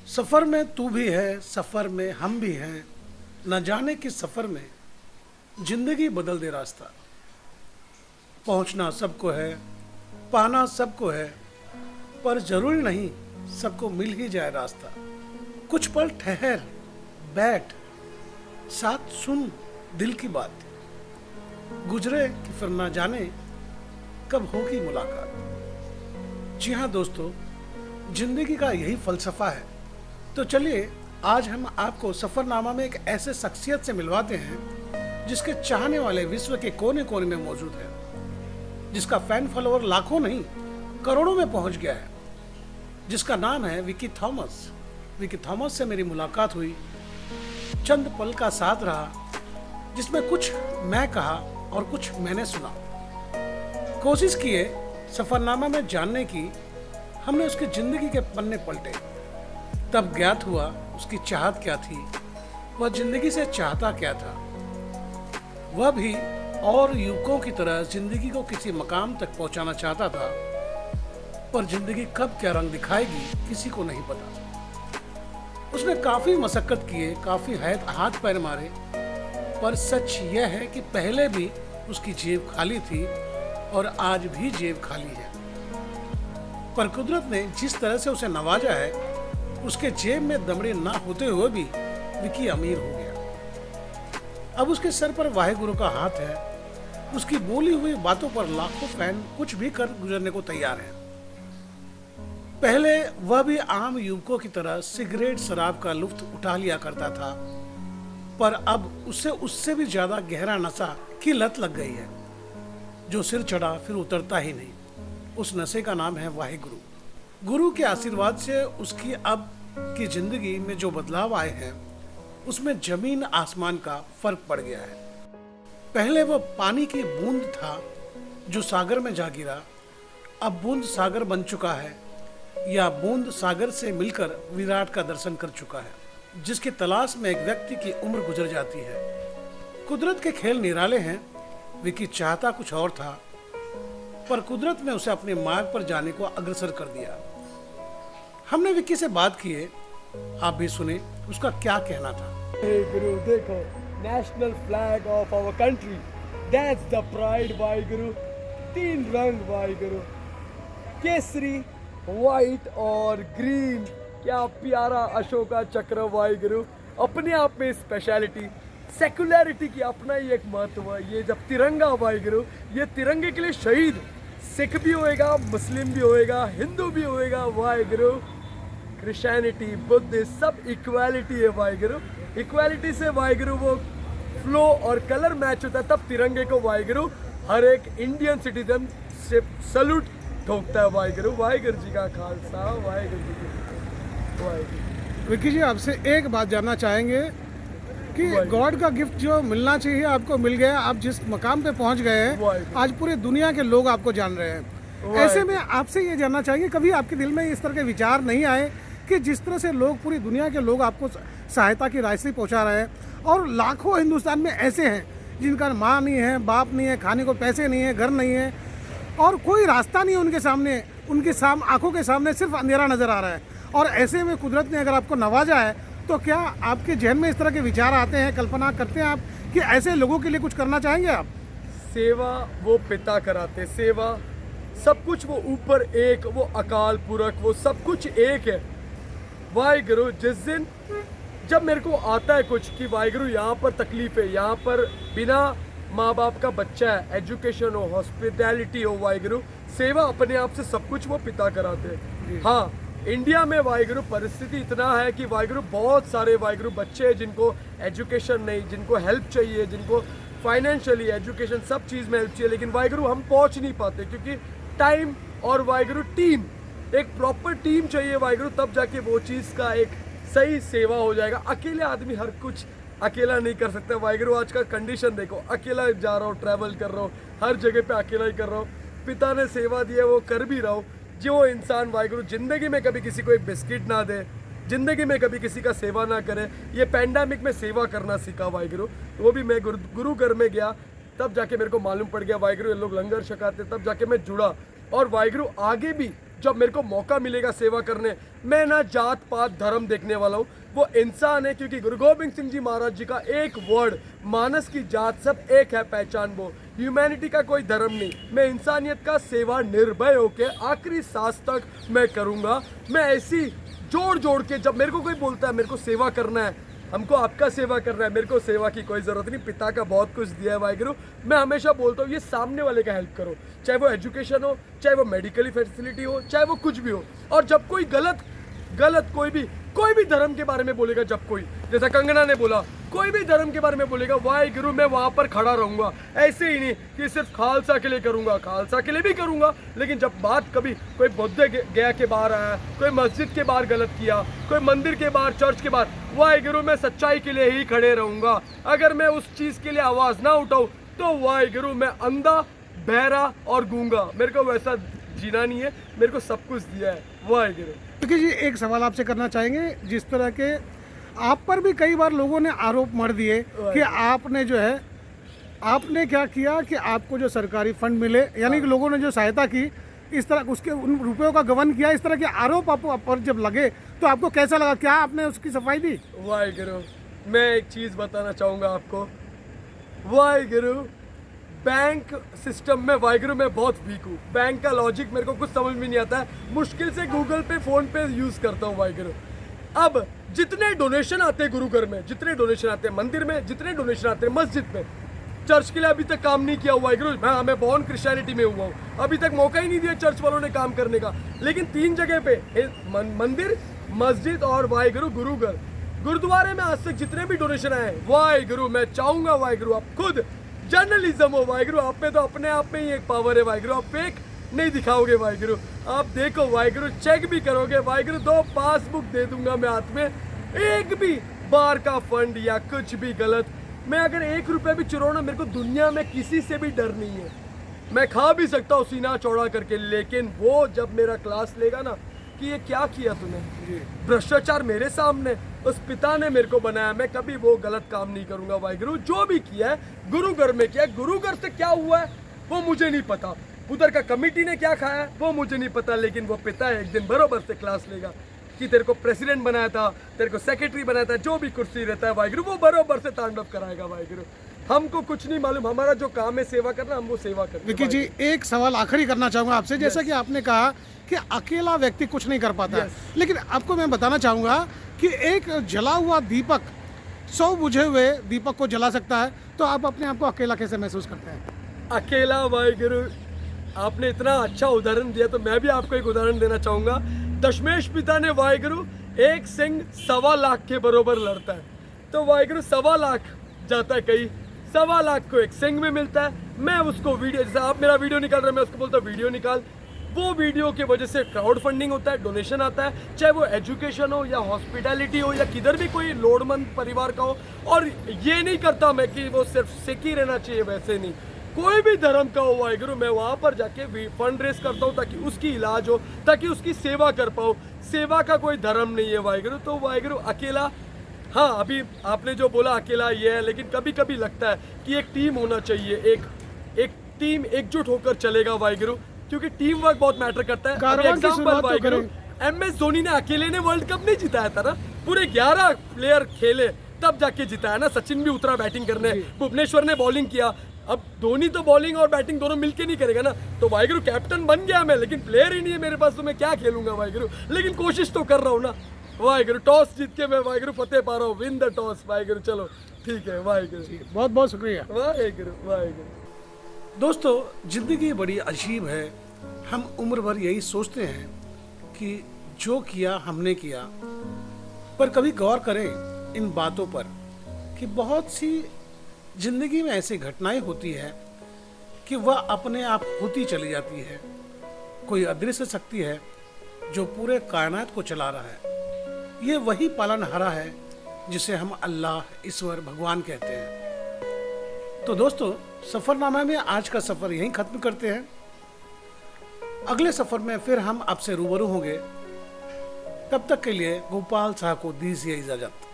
सफ़र में तू भी है, सफ़र में हम भी हैं, न जाने किस सफ़र में जिंदगी बदल दे रास्ता। पहुंचना सबको है, पाना सबको है, पर जरूरी नहीं सबको मिल ही जाए रास्ता। कुछ पल ठहर, बैठ, साथ सुन दिल की बात, गुजरे कि फिर ना जाने कब होगी मुलाकात। जी हाँ दोस्तों, जिंदगी का यही फलसफा है। तो चलिए आज हम आपको सफरनामा में एक ऐसे शख्सियत से मिलवाते हैं जिसके चाहने वाले विश्व के कोने कोने में मौजूद है, जिसका फैन फॉलोअर लाखों नहीं करोड़ों में पहुंच गया है, जिसका नाम है विकी थॉमस। विकी थॉमस से मेरी मुलाकात हुई, चंद पल का साथ रहा, जिसमें कुछ मैं कहा और कुछ मैंने सुना। कोशिश किए सफरनामा में जानने की, हमने उसकी जिंदगी के पन्ने पलटे, तब ज्ञात हुआ उसकी चाहत क्या थी, वह जिंदगी से चाहता क्या था। वह भी और युवकों की तरह जिंदगी को किसी मकाम तक पहुंचाना चाहता था, पर जिंदगी कब क्या रंग दिखाएगी किसी को नहीं पता। उसने काफी मशक्कत किए, काफी हाथ पैर मारे, पर सच यह है कि पहले भी उसकी जेब खाली थी और आज भी जेब खाली है। पर कुदरत ने जिस तरह से उसे नवाजा है, उसके जेब में दमड़ी ना होते हुए भी विकी अमीर हो गया। अब उसके सर पर वाहेगुरु का हाथ है, उसकी बोली हुई बातों पर लाखों फैन कुछ भी कर गुजरने को तैयार हैं। पहले वह भी आम युवकों की तरह सिगरेट शराब का लुत्फ उठा लिया करता था, पर अब उसे उससे भी ज्यादा गहरा नशा की लत लग गई है, जो सिर चढ़ा फिर उतरता ही नहीं। उस नशे का नाम है वाहेगुरु। गुरु के आशीर्वाद से उसकी अब की जिंदगी में जो बदलाव आए हैं, उसमें जमीन आसमान का फर्क पड़ गया है। पहले वह पानी की बूंद था जो सागर में जा गिरा, अब बूंद सागर बन चुका है, या बूंद सागर से मिलकर विराट का दर्शन कर चुका है, जिसकी तलाश में एक व्यक्ति की उम्र गुजर जाती है। कुदरत के खेल निराले हैं। विकी चाहता कुछ और था, पर कुदरत ने उसे अपने मार्ग पर जाने को अग्रसर कर दिया। हमने विक्की से बात की है, आप भी सुने उसका क्या कहना था। गुरु देखो, national flag of our country, that's the pride भाई गुरु। 3 रंग भाई गुरु, केसरी, व्हाइट और ग्रीन। क्या प्यारा अशोका चक्र भाई गुरु। अपने आप में स्पेशलिटी, सेकुलरिटी की अपना ही एक महत्व है। ये जब तिरंगा भाई गुरु, ये तिरंगे के लिए शहीद सिख भी होएगा, मुस्लिम भी होएगा, हिंदू भी होएगा भाई गुरु, क्रिश्चियनिटी, बुद्धिस्ट, सब इक्वालिटी है भाई गुरु। इक्वालिटी से भाई गुरु वो फ्लो और कलर मैच होता है, तब तिरंगे को भाई गुरु हर एक इंडियन सिटीजन से सल्यूट ठोकता है भाई गुरु। वाहिगुरु जी का खालसा, वाहिगुरु जी की वाहिगुरु। विक्की जी, आपसे एक बात जानना चाहेंगे कि गॉड का गिफ्ट जो मिलना चाहिए आपको मिल गया, आप जिस मकाम पे पहुंच गए हैं, आज पूरे दुनिया के लोग आपको जान रहे हैं। ऐसे में आपसे ये जानना चाहेंगे, कभी आपके दिल में इस तरह के विचार नहीं आए कि जिस तरह से लोग, पूरी दुनिया के लोग आपको सहायता की राशि पहुंचा रहे हैं, और लाखों हिंदुस्तान में ऐसे हैं जिनका माँ नहीं है, बाप नहीं है, खाने को पैसे नहीं है, घर नहीं है, और कोई रास्ता नहीं है उनके सामने, उनकी आंखों के सामने सिर्फ अंधेरा नजर आ रहा है, और ऐसे में कुदरत ने अगर आपको नवाजा है, तो क्या आपके जहन में इस तरह के विचार आते हैं, कल्पना करते हैं आप कि ऐसे लोगों के लिए कुछ करना चाहेंगे आप? सेवा वो पिता कराते, सेवा सब कुछ वो ऊपर एक, वो अकाल पुरख, वो सब कुछ एक है। वाहिगुरु जिस दिन जब मेरे को आता है कुछ कि वाहिगुरु यहाँ पर तकलीफ है, यहाँ पर बिना माँ बाप का बच्चा है, एजुकेशन हो, हॉस्पिटैलिटी हो, वाहिगुरु सेवा अपने आप से सब कुछ वो पिता कराते हैं। हाँ, इंडिया में वाहिगुरु परिस्थिति इतना है कि वाहिगुरु बहुत सारे वाहिगुरु बच्चे हैं जिनको एजुकेशन नहीं, जिनको हेल्प चाहिए, जिनको फाइनेंशियली, एजुकेशन, सब चीज़ में हेल्प चाहिए, लेकिन वाहिगुरु हम पहुंच नहीं पाते क्योंकि टाइम और वाहिगुरु टीम, एक प्रॉपर टीम चाहिए वाहिगुरु, तब जाके वो चीज़ का एक सही सेवा हो जाएगा। अकेले आदमी हर कुछ अकेला नहीं कर सकता वाहिगुरु। आज का कंडीशन देखो, अकेला जा रहा हूँ, ट्रैवल कर रहा हूँ, हर जगह पे अकेला ही कर रहा हूँ। पिता ने सेवा दी है, वो कर भी रहा हूँ। जो इंसान वाहिगुरु जिंदगी में कभी किसी को एक बिस्किट ना दे, जिंदगी में कभी किसी का सेवा ना करे, ये पैंडेमिक में सेवा करना सीखा वाहिगुरु। वो भी मैं गुरु घर में गया, तब जाके मेरे को मालूम पड़ गया वाहिगुरु ये लोग लंगर छकाते, तब जाके मैं जुड़ा। और वाहिगुरु आगे भी जब मेरे को मौका मिलेगा सेवा करने, मैं ना जात पात धर्म देखने वाला हूँ, वो इंसान है। क्योंकि गुरु गोबिंद सिंह जी महाराज जी का एक वर्ड, मानस की जात सब एक है पहचान वो, ह्यूमैनिटी का कोई धर्म नहीं। मैं इंसानियत का सेवा निर्भय होके आखिरी सांस तक मैं करूँगा। मैं ऐसी जोड़ जोड़ के, जब मेरे को कोई बोलता है मेरे को सेवा करना है, हमको आपका सेवा करना है, मेरे को सेवा की कोई ज़रूरत नहीं, पिता का बहुत कुछ दिया है वाहिगुरु। मैं हमेशा बोलता हूँ ये सामने वाले का हेल्प करो, चाहे वो एजुकेशन हो, चाहे वो मेडिकली फैसिलिटी हो, चाहे वो कुछ भी हो। और जब कोई गलत कोई भी धर्म के बारे में बोलेगा, जब कोई, जैसा कंगना ने बोला, कोई भी धर्म के बारे में बोलेगा, वाहिगुरु मैं वहाँ पर खड़ा रहूँगा। ऐसे ही नहीं कि सिर्फ खालसा के लिए करूँगा, खालसा के लिए भी करूँगा, लेकिन जब बात कभी कोई बुद्ध गया के बाहर आया, कोई मस्जिद के बाहर गलत किया, कोई मंदिर के बाहर, चर्च के बाहर, वाहिगुरु मैं सच्चाई के लिए ही खड़े रहूँगा। अगर मैं उस चीज़ के लिए आवाज़ ना उठाऊँ तो वाहिगुरु मैं अंधा, बहरा और गूंगा, मेरे को वैसा जीना नहीं है, मेरे को सब कुछ दिया है वाहिगुरु। देखिए जी, एक सवाल आपसे करना चाहेंगे। जिस तरह के आप पर भी कई बार लोगों ने आरोप मढ़ दिए कि आपने जो है, आपने क्या किया कि आपको जो सरकारी फंड मिले, यानी कि लोगों ने जो सहायता की, इस तरह उसके उन रुपयों का गबन किया, इस तरह के आरोप आप पर जब लगे तो आपको कैसा लगा? क्या आपने उसकी सफाई दी? वाहिगुरु मैं एक चीज़ बताना चाहूँगा आपको, वाहिगुरु बैंक सिस्टम में वाहिगुरु मैं बहुत वीक हूँ। बैंक का लॉजिक मेरे को कुछ समझ में नहीं आता है, मुश्किल से गूगल पे, फ़ोन पे यूज़ करता हूँ वाहिगुरु। अब जितने डोनेशन आते हैं गुरु घर में, जितने डोनेशन आते हैं मंदिर में, जितने डोनेशन आते हैं मस्जिद में, चर्च के लिए अभी तक काम नहीं किया हुआ वाहिगुरु। मैं बॉर्न क्रिश्चियनिटी में हुआ हूँ, अभी तक मौका ही नहीं दिया चर्च वालों ने काम करने का। लेकिन 3 जगह पे मंदिर, मस्जिद और वाहिगुरु गुरु घर, गुरुद्वारे में आज तक जितने भी डोनेशन आए वाहिगुरु, मैं चाहूँगा वाहिगुरु आप खुद जर्नलिज्म हो वाहिगुरु, आप में तो अपने आप में ही एक पावर है वाहिगुरु, आप फेक नहीं दिखाओगे वाहिगुरु। आप देखो वाहिगुरु, चेक भी करोगे वाहिगुरु, 2 पासबुक दे दूंगा मैं हाथ में, एक भी बार का फंड या कुछ भी गलत, मैं अगर 1 रुपया भी चुराऊं ना, मेरे को दुनिया में किसी से भी डर नहीं है। मैं खा भी सकता हूँ सीना चौड़ा करके, लेकिन वो जब मेरा क्लास लेगा ना कि ये क्या किया तूने, भ्रष्टाचार मेरे सामने, उस पिता ने मेरे को बनाया, मैं कभी वो गलत काम नहीं करूंगा वाहिगुरु। जो भी किया है गुरु घर में किया है, गुरु घर से क्या हुआ है वो मुझे नहीं पता, उधर का कमेटी ने क्या खाया है वो मुझे नहीं पता, लेकिन वो पिता एक दिन बरोबर से क्लास लेगा कि तेरे को प्रेसिडेंट बनाया था, तेरे को सेक्रेटरी बनाया था, जो भी कुर्सी रहता है वाहिगुरु वो बरोबर से तांडव कराएगा वाहिगुरु। हमको कुछ नहीं मालूम, हमारा जो काम है सेवा करना, हम वो सेवा करते हैं। विकी जी, एक सवाल आखिरी करना चाहूँगा आपसे। जैसा कि आपने कहा कि अकेला व्यक्ति कुछ नहीं कर पाता, लेकिन आपको मैं बताना चाहूँगा कि एक जला हुआ दीपक 100 बुझे हुए दीपक को जला सकता है, तो आप अपने आप को अकेला कैसे महसूस करते हैं? अकेला वाहिगुरु, आपने इतना अच्छा उदाहरण दिया तो मैं भी आपको एक उदाहरण देना चाहूँगा। दशमेश पिता ने वाहिगुरु, एक सिंह 1.25 लाख के बरोबर लड़ता है, तो वाहिगुरु 1.25 लाख जाता है कहीं, 1.25 लाख को एक सिंह में मिलता है। मैं उसको वीडियो, जैसे आप मेरा वीडियो निकाल रहे हैं, मैं उसको बोलता हूँ वीडियो निकाल, वो वीडियो की वजह से क्राउड फंडिंग होता है, डोनेशन आता है, चाहे वो एजुकेशन हो या हॉस्पिटैलिटी हो या किधर भी कोई लोड़मंद परिवार का हो। और ये नहीं करता मैं कि वो सिर्फ सिख ही रहना चाहिए, वैसे नहीं, कोई भी धर्म का हो वाहिगुरु, मैं वहाँ पर जाके फंड रेस करता हूँ ताकि उसकी इलाज हो, ताकि उसकी सेवा कर पाऊँ। सेवा का कोई धर्म नहीं है वाहिगुरु। तो वाहिगुरु अकेला, हाँ अभी आपने जो बोला अकेला ये है, लेकिन कभी कभी लगता है कि एक टीम होना चाहिए, एक टीम एकजुट होकर चलेगा वाहिगुरु, क्योंकि टीम वर्क बहुत मैटर करता है। एग्जांपल वाहिगुरु, MS धोनी ने अकेले ने वर्ल्ड कप नहीं जिताया था ना, पूरे 11 प्लेयर खेले तब जाके जिताया ना। सचिन भी उतरा बैटिंग करने, भुवनेश्वर ने बॉलिंग किया, अब धोनी तो बॉलिंग और बैटिंग दोनों मिलके नहीं करेगा ना। तो वाहिगुरु कैप्टन बन गया मैं, लेकिन प्लेयर ही नहीं है मेरे पास, तो मैं क्या खेलूंगा वाहिगुरु, लेकिन कोशिश तो कर रहा हूँ ना वाहिगुरु। टॉस जीत के मैं वाहिगुरु फतेह पा रहा हूँ, विन द टॉस वाहिगुरु। चलो ठीक है वाहिगुरु, बहुत बहुत शुक्रिया वाहिगुरु वाहिगुरु। दोस्तों, जिंदगी बड़ी अजीब है। हम उम्र भर यही सोचते हैं कि जो किया हमने किया, पर कभी गौर करें इन बातों पर कि बहुत सी जिंदगी में ऐसी घटनाएं होती है कि वह अपने आप होती चली जाती है। कोई अदृश्य शक्ति है जो पूरे कायनात को चला रहा है। ये वही पालनहारा है जिसे हम अल्लाह, ईश्वर, भगवान कहते हैं। तो दोस्तों, सफरनामा में आज का सफर यहीं खत्म करते हैं। अगले सफर में फिर हम आपसे रूबरू होंगे। तब तक के लिए गोपाल शाह को दीजिए इजाजत।